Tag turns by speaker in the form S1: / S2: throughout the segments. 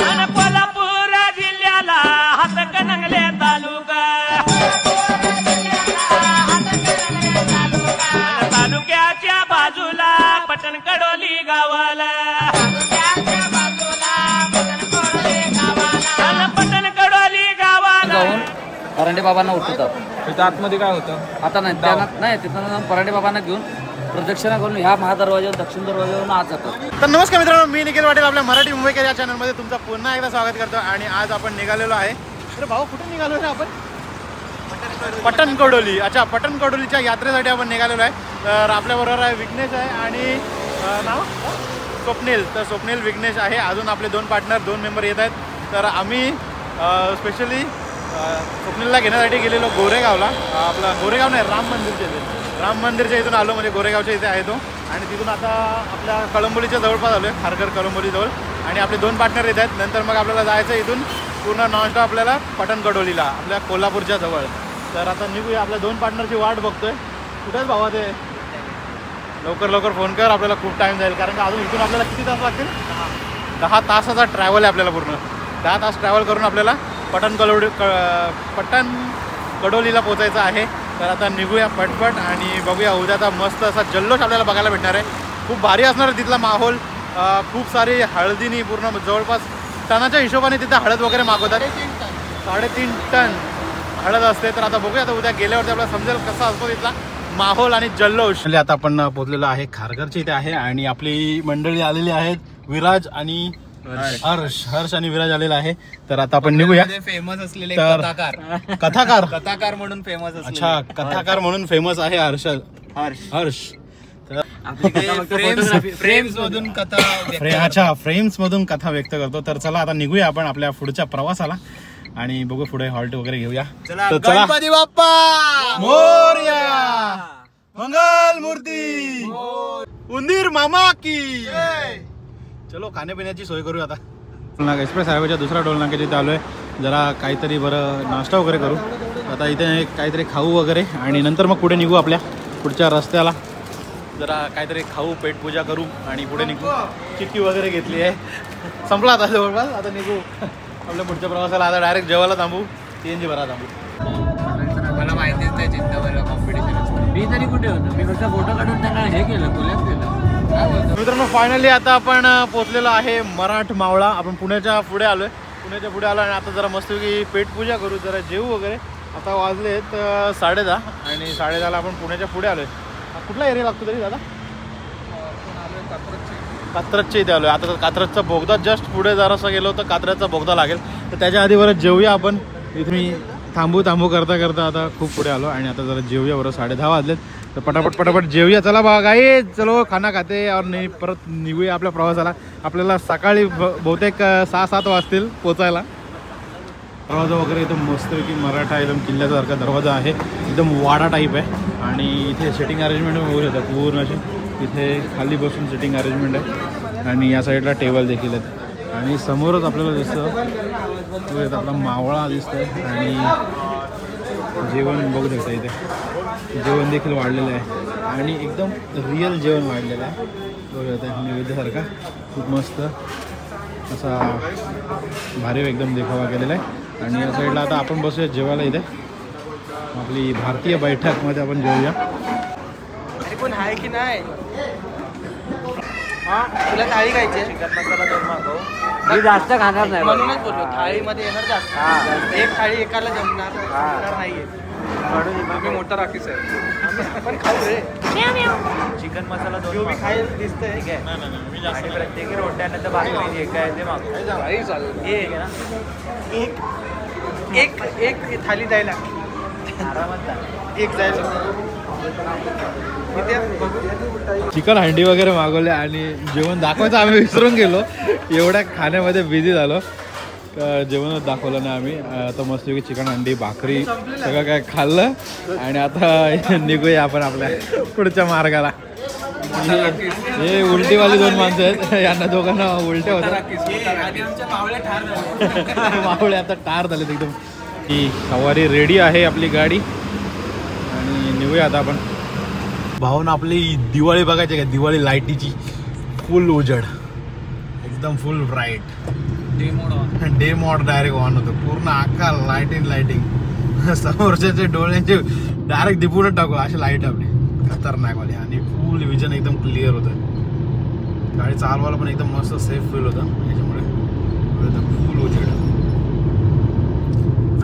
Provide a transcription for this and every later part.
S1: कोल्हापूर जिल्ह्याला हातकणंगले तालुका तालुक्याच्या बाजूला पटण कडोली गावाला पटण कडोली गावाला
S2: परांडे बाबांना उठवतात.
S3: तिथं आतमध्ये काय होतं
S2: आता नाही नाही तिथं परांडे बाबांना घेऊन प्रदक्षिणा करून ह्या महादरवाज्यावर दक्षिण दरवाज्यावरून आज जातात.
S4: तर नमस्कार मित्रांनो, मी निखिल पाटील आपल्या मराठी मुंबईकर या चॅनलमध्ये तुमचं पुन्हा एकदा स्वागत करतो. आणि आज आपण निघालेलो आहे. तर भाऊ कुठे निघालो आहे आपण? पटण कडोली. अच्छा, पटण कडोलीच्या यात्रेसाठी आपण निघालेलो आहे. तर आपल्याबरोबर आहे विघ्नेश आहे आणि नाव स्वप्नील. तर स्वप्नील विघ्नेश आहे. अजून आपले दोन पार्टनर 2 मेंबर येत आहेत. तर आम्ही स्पेशली स्वप्नीलला घेण्यासाठी गेलेलो गोरेगावला. आपला गोरेगाव नाही, राम मंदिरच्या इथून आलो, म्हणजे गोरेगावच्या इथे आहे तो. आणि तिथून आता आपल्या कळंबोलीच्या जवळपास आलो आहे, खारघर कळंबोलीजवळ. आणि आपले 2 पार्टनर येत आहेत. नंतर मग आपल्याला जायचं इथून पूर्ण नॉनस्टॉप आपल्याला पटण कडोलीला, आपल्या कोल्हापूरच्या जवळ. तर आता निघूया. आपल्या 2 पार्टनरची वाट बघतोय. कुठेच भावा ते लवकर फोन कर, आपल्याला खूप टाईम जाईल. कारण का अजून इथून आपल्याला किती तास लागतील? 10 तासाचा ट्रॅव्हल आहे आपल्याला. पूर्ण 10 तास ट्रॅव्हल करून आपल्याला पटण कडोलीला पोचायचं आहे. तर आता निघूया पटपट आणि बघूया. उद्याचा मस्त असा जल्लोष आपल्याला बघायला भेटणार आहे. खूप भारी असणार आहे तिथला माहोल. खूप सारी हळदीनी पूर्ण जवळपास टनाच्या हिशोबाने तिथे हळद वगैरे मागवतात. 3.5 टन हळद असते. तर आता बघूया, आता उद्या गेल्यावरती आपल्याला समजेल कसा असतो तिथला माहोल आणि जल्लोष. आता आपण पोहोचलेलो आहे खारघरच्या इथे आहे. आणि आपली मंडळी आलेली आहेत. विराज आणि हर्ष आणि विराज आलेला आहे. तर आता आपण निघूया.
S3: फेमस असलेले
S4: कथाकार
S3: म्हणून फेमस.
S4: अच्छा, कथाकार म्हणून फेमस आहे हर्ष.
S3: फ्रेम्स मधून कथा.
S4: अच्छा, फ्रेम्स मधून कथा व्यक्त करतो. तर चला आता निघूया आपण आपल्या पुढच्या प्रवासाला आणि बघू पुढे हॉल्ट वगैरे घेऊया.
S3: गणपती बाप्पा
S4: मोरया, मंगल मूर्ती, उंदीर मामा की. चलो खाण्यापिण्याची सोय करू. आता एक्सप्रेस हायवेच्या दुसऱ्या टोल नाक्याच्या इथे आलो आहे. जरा काहीतरी बरं नाश्ता वगैरे करू. आता इथे काहीतरी खाऊ वगैरे आणि नंतर मग पुढे निघू आपल्या पुढच्या रस्त्याला. जरा काहीतरी खाऊ, पेटपूजा करू आणि पुढे निघू. चिक्की वगैरे घेतली आहे, संपला आता जवळपास. आता निघू आपल्या पुढच्या प्रवासाला. आता डायरेक्ट जेवायला थांबू, CNG भरा थांबू.
S3: मला माहितीच नाही चिंतामणीला कॉम्पिटिशन असतं.
S2: मी तरी कुठे होतो? मी फक्त फोटो काढून त्यांना हे केलं, कोलॅप केलं.
S4: मित्रांनो, फायनली आता आपण पोचलेलो आहे मराठ मावळा. आपण पुण्याच्या पुढे आलोय. आणि आता जरा मस्तपैकी पेटपूजा करू, जरा जेवू वगैरे. आता वाजलेत 10:30 आणि 10:30ला आपण पुण्याच्या पुढे आलोय. कुठला एरिया लागतो तरी दादा? कात्रजच्या इथे आलोय. आता कात्रजचा बोगदा जस्ट पुढे जरासा गेलो तर कात्रजचा बोगदा लागेल. तर त्याच्या आधी बरं जेवूया आपण. इथे मी थांबू करता आता खूप पुढे आलो. आणि आता जरा जेवूया. बरं 10:30 वाजलेत. तर पटापट जेवूया. चला बघा गाई, चलो खाना खाते और परत निघूया आपल्या प्रवासाला. आपल्याला सकाळी बहुतेक 6-7 वाजतील पोचायला. दरवाजा वगैरे एकदम मस्तपैकी मराठा एकदम किल्ल्यासारखा दरवाजा आहे. एकदम वाडा टाईप आहे. आणि इथे सिटिंग अरेंजमेंट वगैरे होतात पूर्ण अशी. इथे खाली बसून सिटिंग अरेंजमेंट आहे. आणि या साईडला टेबल देखील आहेत. आणि समोरच आपल्याला दिसतं आपला मावळा दिसतोय. आणि जेवण बघू शकता. इथे जेवण देखील वाढलेलं आहे. आणि एकदम रिअल जेवण वाढलेलं आहे. बघू शकता नैवेद्यासारखा खूप मस्त असा भारी एकदम देखावा केलेला आहे. आणि या साईडला आता आपण बसूया जेवायला. इथे आपली भारतीय बैठकमध्ये आपण जेवूया.
S3: पण आहे की नाही? तुला थाळी खायची? चिकन मसाला 2 मागव.
S2: मी जास्त खाणार नाही
S3: म्हणूनच बोललो थाळीमध्ये येणार जास्त. एक थाळी एकाला जमणार नाहीये. आम्ही मोठा राखीच आहे, पण खाऊ रे.
S1: चिकन मसाला 2
S3: जो मी खायला दिसतंय.
S1: ठीक आहे. मी जास्त प्रत्येकी रोट्यानंतर बाकी काय ते मागतो.
S3: काही चालेल. एक थाली द्यायला आरामात एक जायला.
S4: चिकन हंडी वगैरे मागवले आणि जेवण दाखवायचं आम्ही विसरून गेलो. एवढ्या खाण्यामध्ये बिझी झालो. जेवणच दाखवलं ना आम्ही. आता मस्तपैकी चिकन हंडी, भाकरी सगळं काय खाल्लं. आणि आता निघूया आपण आपल्या पुढच्या मार्गाला. हे उलटीवाली 2 माणसं आहेत. यांना दोघांना उलट्या होत्या. मावळे आता टार झालेत एकदम. ही सवारी रेडी आहे आपली गाडी. आणि निघूया आता आपण. भावना आपली दिवाळी बघायची का? दिवाळी लाईटीची फुल उजड, एकदम फुल bright. Day mode direct on होतो. पूर्ण आका लाइटिंग समोरच्या डोळ्यांचे डायरेक्ट दिपूनच टाकू अशी लाईट आपली खतरनाक वाली. आणि फुल विजन एकदम क्लिअर होतं. गाडी चालवायला पण एकदम मस्त सेफ फील होतं याच्यामुळे. फुल उजेड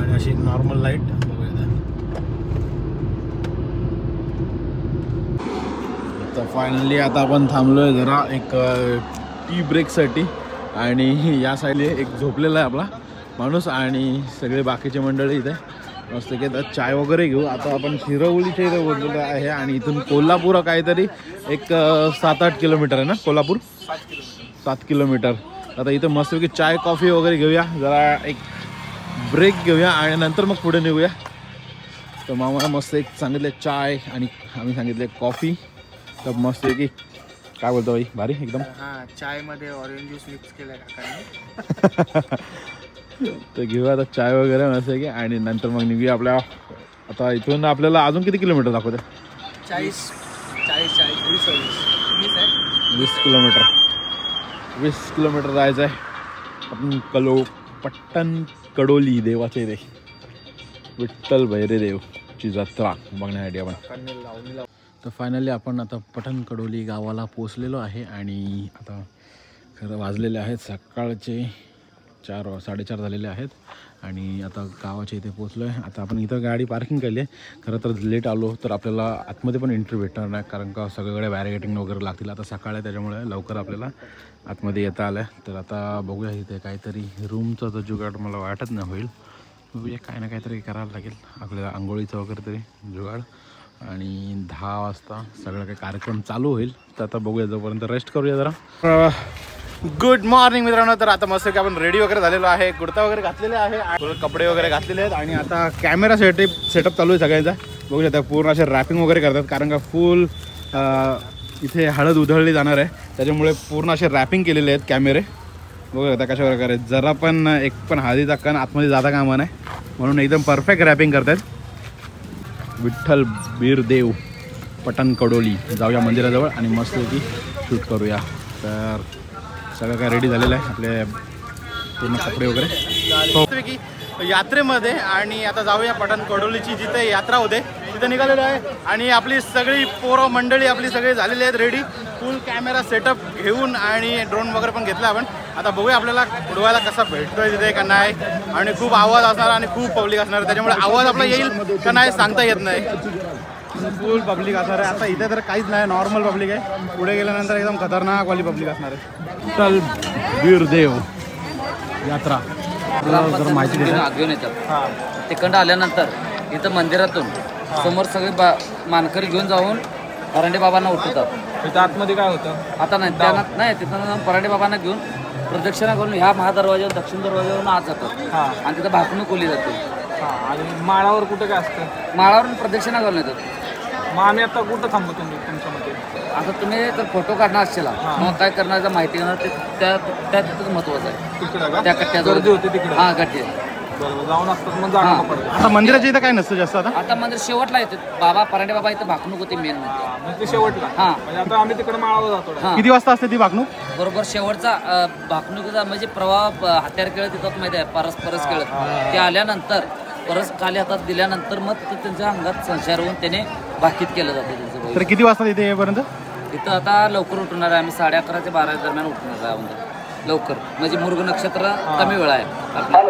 S4: आणि अशी नॉर्मल लाईट बघूया. तर फायनली आता आपण थांबलोय जरा एक टी ब्रेकसाठी. आणि या साईडला एक झोपलेला आहे आपला माणूस आणि सगळे बाकीचे मंडळी इथे मस्त की आता चाय वगैरे घेऊ. आता आपण शिरवलीच्या इथे बोललेलं आहे आणि इथून कोल्हापूर काहीतरी एक 7-8 किलोमीटर आहे ना. कोल्हापूर 7 किलोमीटर. आता इथं मस्त की चाय कॉफी वगैरे घेऊया, जरा एक ब्रेक घेऊया आणि नंतर मग पुढे निघूया. तर मामा मस्त एक सांगितले चाय आणि आम्ही सांगितले कॉफी. तर मस्त की काय बोलतो भाई भारी एकदम.
S3: हां, चायमध्ये ऑरेंज ज्यूस मिक्स केलाय काकांनी.
S4: तर घेऊया आता चाय वगैरे मस्त की आणि नंतर मग निघूया आपल्या. आता इथून आपल्याला अजून किती किलोमीटर दाखवते?
S3: 20
S4: किलोमीटर. 20 किलोमीटर जायचं आहे. आपण पट्टण कडोली देवाचे इथे विठ्ठल भैरदेवची जत्रा बघण्यासाठी आपण. तर फायनली आपण आता पठण कडोली गावाला पोचलेलो आहे आणि आता खरं वाजलेले आहेत सकाळचे 4-4:30 झालेले आहेत आणि आता गावाच्या इथे पोचलो आहे. आता आपण इथं गाडी पार्किंग केली आहे. खरं तर लेट आलो तर आपल्याला आतमध्ये पण एंट्री भेटणार नाही कारण का सगळीकडे बॅरिगेटिंग वगैरे लागतील. आता सकाळ आहे त्याच्यामुळे लवकर आपल्याला आतमध्ये येता आलं आहे. तर आता बघूया इथे काहीतरी रूमचा जो जुगाड मला वाटत नाही होईल. बघूया काय ना काहीतरी करायला लागेल आपल्याला आंघोळीचं वगैरे तरी जुगाड. आणि 10 वाजता सगळं काही कार्यक्रम चालू होईल. तर आता बघूया जोपर्यंत रेस्ट करूया जरा. गुड मॉर्निंग मित्रांनो. तर आता मस्त की आपण रेडी वगैरे झालेलो आहे. कुर्ता वगैरे घातलेले आहे, कपडे वगैरे घातलेले आहेत आणि आता कॅमेरा सेटअप चालू आहे सगळ्यांचा. बघू शकता पूर्ण असे रॅपिंग वगैरे करतात कारण का फुल इथे हळद उधळली जाणार आहे त्याच्यामुळे पूर्ण असे रॅपिंग केलेले आहेत कॅमेरे. बघू शकता कशा प्रकारे जरा पण एक पण हळदीचा कण आतमध्ये जाता कामा नाही म्हणून एकदम परफेक्ट रॅपिंग करतात. विठ्ठल बीरदेव पठण कडोली जाऊया मंदिराजवळ आणि मस्तपैकी शूट करूया. तर सगळं काय रेडी झालेलं आहे आपले पूर्ण कपडे वगैरे यात्रेमध्ये. आणि आता जाऊया पठण कडोलीची जिथे यात्रा होते तिथे निघालेलो आहे आणि आपली सगळी पोरं मंडळी आपली सगळी झालेली आहेत रेडी. फुल कॅमेरा सेटअप घेऊन आणि ड्रोन वगैरे पण घेतला आपण. आता बघूया आपल्याला उडवायला कसा भेटतोय तिथे का नाही. आणि खूप आवाज असणार आणि खूप पब्लिक असणार त्याच्यामुळे आवाज आपला येईल का नाही सांगता येत नाही. फुल पब्लिक असणार आहे. आता इथे तर काहीच नाही नॉर्मल पब्लिक आहे. पुढे गेल्यानंतर एकदम खतरनाक वाली पब्लिक असणार आहे. विठ्ठल बीरदेव यात्रा जर माहिती
S2: घेऊन येतात. तिकडं आल्यानंतर इथं मंदिरातून समोर सगळे मानकरी घेऊन जाऊन परांडे बाबांना उठवतात.
S3: तिथं आतमध्ये काय होतं
S2: आता नाही त्यांना नाही तिथं परांडे बाबांना घेऊन प्रदक्षिणा करून ह्या महादरवाज्यावर दक्षिण दरवाज्यावरून आत जातात आणि तिथं भाकणूक ओली जाते.
S3: आणि माळावर कुठं काय असतं?
S2: माळावरून प्रदक्षिणा करून येतात.
S3: मग आम्ही आता कुठं थांबतो तुमच्यामध्ये?
S2: आता तुम्ही जर फोटो काढणार असेल मग काय करणार माहिती घेणार ते त्या तिथंच महत्वाचं आहे.
S3: तिकडं
S2: त्या कट्ट्याजवळ
S3: गर्दी होती तिकडे.
S2: हां गट्टे
S3: जाऊन असतात मग जागा पडतं.
S4: आता मंदिराच्या इथं काय नसतं जास्त. आता
S2: मंदिर शेवटला येते बाबा परांडे बाबा इथं भाकणूक होती मेन म्हणजे.
S3: म्हणजे ते शेवटला.
S2: हां
S3: म्हणजे आता आम्ही तिकडे माळावर जातो.
S4: किती वाजता असते ती भाकणूक?
S2: बरोबर शेवटचा भाकणुकीचा म्हणजे प्रवाह हत्यार खेळत येतात माहिती आहे परस खेळत. ते आल्यानंतर परस खाली हातात दिल्यानंतर मग तिथं त्यांच्या अंगात संचार होऊन त्याने भाकीत केलं जाते त्यांचं.
S4: तर किती वाजता इथे येईपर्यंत?
S2: इथं आता लवकर उठणार आहे आम्ही 11:30 ते 12 दरम्यान उठणार आहे म्हणजे लवकर म्हणजे मृग नक्षत्र कमी वेळ आहे आपल्या.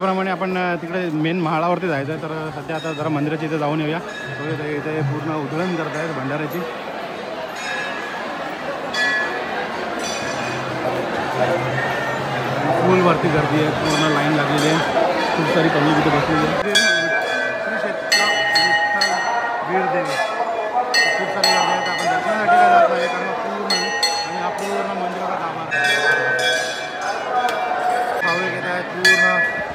S4: त्याप्रमाणे आपण तिकडे मेन महालावरती जायचं आहे. तर सध्या आता जरा मंदिराच्या इथे जाऊन येऊया. इथे पूर्ण उधळण करत आहेत भंडाऱ्याची. फुल वरती गर्दी आहे पूर्ण लाईन लागलेली आहे. खूप सारी पब्लिक इथे बसलेली आहे. श्री क्षेत्र विठ्ठल बीरदेव खूप सारी गर्दी आहेत. आपण दर्शनासाठी काय जात नाही कारण पूर्ण आणि हा पूर्ण मंदिराचा गाभा भाविक येत आहेत. पूर्ण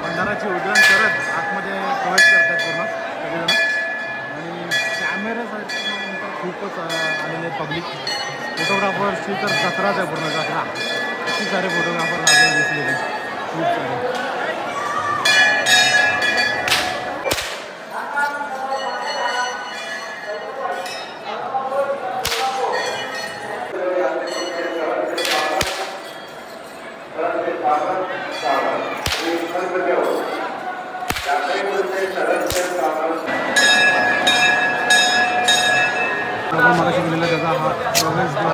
S4: भंडाराची उधळण करत आतमध्ये प्रवेश करत आहेत पूर्ण सगळेजण. आणि कॅमेरा खूपच आलेले पब्लिक. फोटोग्राफर्सची तर जत्राच आहे, पूर्ण जत्रा. खूप सारे फोटोग्राफर आपल्याला दिसले, खूप सारे. मला शिकलेला त्याचा हा प्रोग्रेस.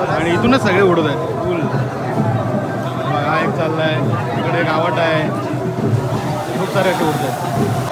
S4: आणि इथूनच सगळे उडत आहेत फुल. हा एक चाललाय, इकडे गावाट आहे, खूप सारे असे उडत आहेत.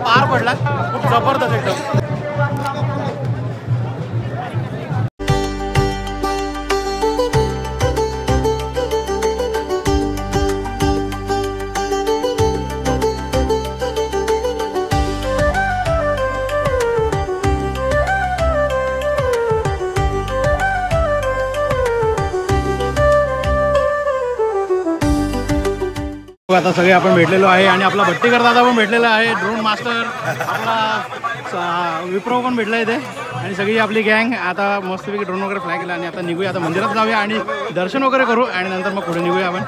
S4: पार पडला खूप जबरदस्त एकदम. आता सगळे आपण भेटलेलो आहे आणि आपला भट्टीकर दादा पण भेटलेला आहे, ड्रोन मास्टर आपला विप्रो पण भेटला इथे आणि सगळी आपली गँग आता मस्तपैकी ड्रोन वगैरे फ्लाय केला आणि आता निघूया. आता मंदिरात जाऊया आणि दर्शन वगैरे करू आणि नंतर मग पुढे निघूया आपण.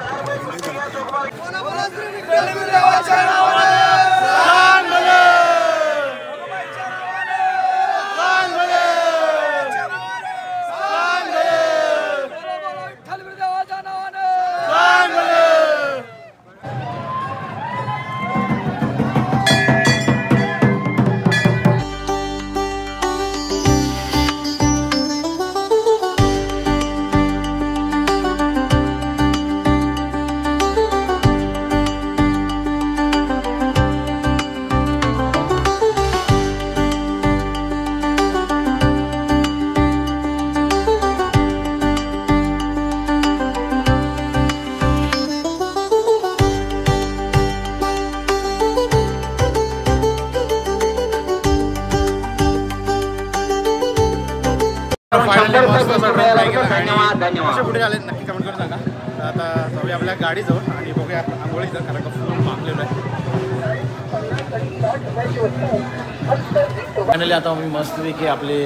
S4: पुढे आले नक्की कमेंट करून सांगा. तर आता जाऊया आपल्या गाडीजवळ आणि बघूया आंघोळीचं कारण का फुल मागलेलं आहे. फायनली आता मी मस्तपैकी आपली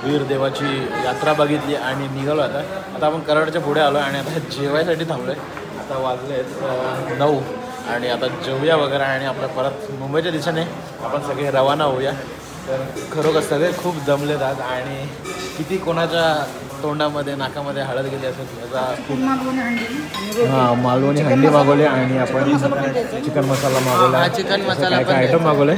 S4: वीर देवाची यात्रा बघितली आणि निघालो. आता आपण कराडच्या पुढे आलो आणि आता जेवायसाठी थांबलो आहे. आता वाजले आहेत 9 आणि आता जेवूया वगैरे आणि आपल्या परत मुंबईच्या दिशेने आपण सगळे रवाना होऊया. तर खरोखर सगळे खूप जमलेत आज आणि किती कोणाच्या तोंडामध्ये नाकामध्ये हळद गेली असेल त्याचा खूप. हां, मालवणी हंडी मागवली आणि आपण चिकन मसाला मागवला, चिकन मसाला काय आयटम मागवले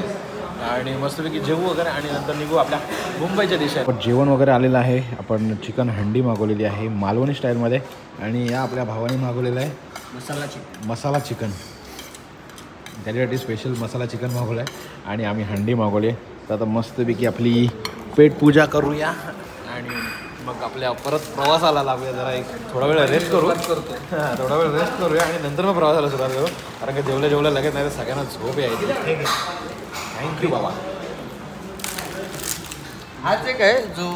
S4: आणि मस्तपैकी जेवू वगैरे आणि नंतर निघू आपल्या मुंबईच्या दिशेने. पण जेवण वगैरे आलेलं आहे. आपण चिकन हंडी मागवलेली आहे मालवणी स्टाईलमध्ये आणि या आपल्या भावाने मागवलेलं आहे मसाला चिकन. त्याच्यासाठी स्पेशल मसाला चिकन मागवलं आहे आणि आम्ही हंडी मागवली आहे. तर आता मस्तपैकी आपली पेट पूजा करूया आणि मग आपल्या परत प्रवासाला लागूया. जरा एक थोडा वेळ रेस्ट करू थोडा वेळ रेस्ट करूया आणि नंतर मग प्रवासाला सुरुवात करू. कारण की जेवल्या लगेच नाही तर सगळ्यांना झोप यायची. थँक्यू बाबा.
S3: हाच एक आहे जो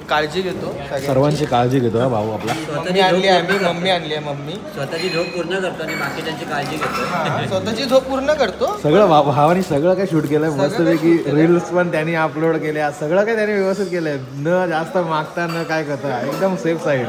S3: काळजी घेतो,
S4: सर्वांची काळजी घेतो हा भाऊ आपला.
S3: मम्मी आणली आहे, मम्मी आणली आहे. मम्मी
S2: स्वतःची झोप पूर्ण करतो आणि बाकीच्यांची काळजी घेतो.
S3: स्वतःची झोप पूर्ण करतो.
S4: सगळं भावानी सगळं काय शूट केलंय मस्तपैकी. रील्स पण त्यांनी अपलोड केल्या, सगळं काय त्यांनी व्यवस्थित केलंय. न जास्त मागता न काय करता एकदम सेफ साईड.